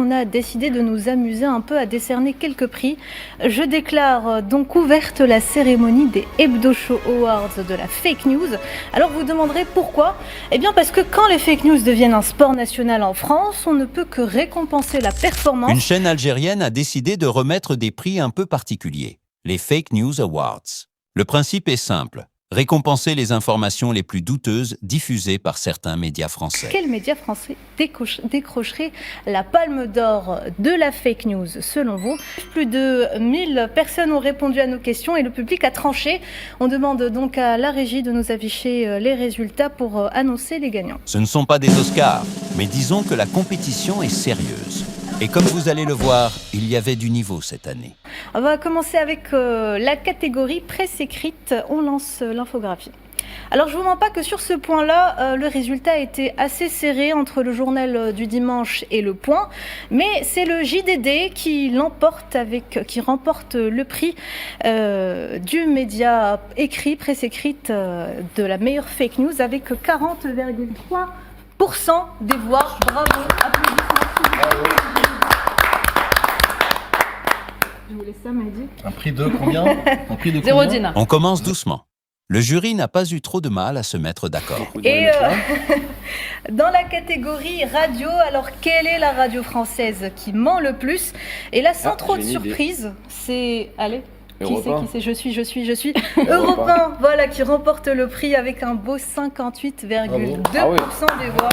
On a décidé de nous amuser un peu à décerner quelques prix. Je déclare donc ouverte la cérémonie des Hebdo Show Awards de la fake news. Alors vous demanderez pourquoi ? Eh bien parce que quand les fake news deviennent un sport national en France, on ne peut que récompenser la performance. Une chaîne algérienne a décidé de remettre des prix un peu particuliers, les Fake News Awards. Le principe est simple. Récompenser les informations les plus douteuses diffusées par certains médias français. Quel média français décrocherait la palme d'or de la fake news selon vous ? Plus de 1000 personnes ont répondu à nos questions et le public a tranché. On demande donc à la régie de nous afficher les résultats pour annoncer les gagnants. Ce ne sont pas des Oscars, mais disons que la compétition est sérieuse. Et comme vous allez le voir, il y avait du niveau cette année. On va commencer avec la catégorie presse écrite. On lance l'infographie. Alors je ne vous mens pas que sur ce point-là, le résultat était assez serré entre le journal du dimanche et Le Point, mais c'est le JDD qui remporte le prix du média écrit, presse écrite de la meilleure fake news avec 40,3% des voix. Bravo, applaudissements. Je vous laisse ça, Mehdi. Un prix de combien? Un prix de Zéro combien? dinar. On commence doucement. Le jury n'a pas eu trop de mal à se mettre d'accord. Et dans la catégorie radio, alors quelle est la radio française qui ment le plus? Et là, sans trop de surprise, c'est... Allez, qui c'est? Je suis. Europe 1, voilà, qui remporte le prix avec un beau 58,2% des voix.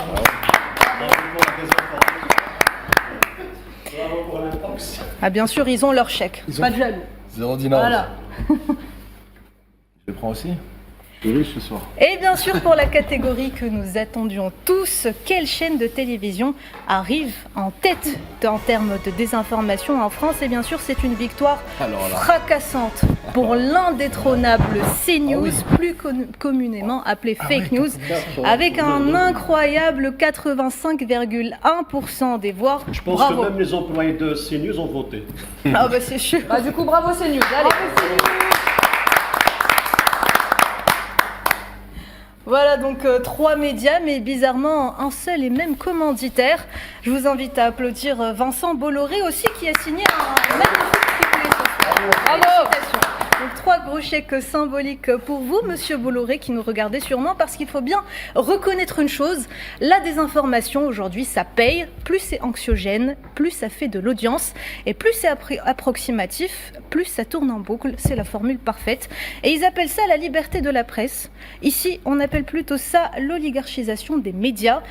Ah bien sûr, ils ont leur chèque, pas de jaloux. 0 dinar. Voilà. Je le prends aussi. Je riche ce soir. Et bien sûr, pour la catégorie que nous attendions tous, quelle chaîne de télévision arrive en tête en termes de désinformation en France? Et bien sûr, c'est une victoire fracassante pour l'indétrônable CNews, plus communément appelé Fake News, avec un incroyable 85,1% des voix. Je pense Bravo. que même les employés de CNews ont voté. Ah bah c'est sûr. Bah, du coup, bravo CNews. Allez. Voilà donc 3 médias, mais bizarrement un seul et même commanditaire. Je vous invite à applaudir Vincent Bolloré aussi, qui a signé un magnifique triplé ce soir. Bravo. Donc 3 gros chèques symboliques pour vous, monsieur Bolloré, qui nous regardez sûrement, parce qu'il faut bien reconnaître une chose, la désinformation aujourd'hui, ça paye. Plus c'est anxiogène, plus ça fait de l'audience, et plus c'est approximatif, plus ça tourne en boucle. C'est la formule parfaite. Et ils appellent ça la liberté de la presse. Ici, on appelle plutôt ça l'oligarchisation des médias.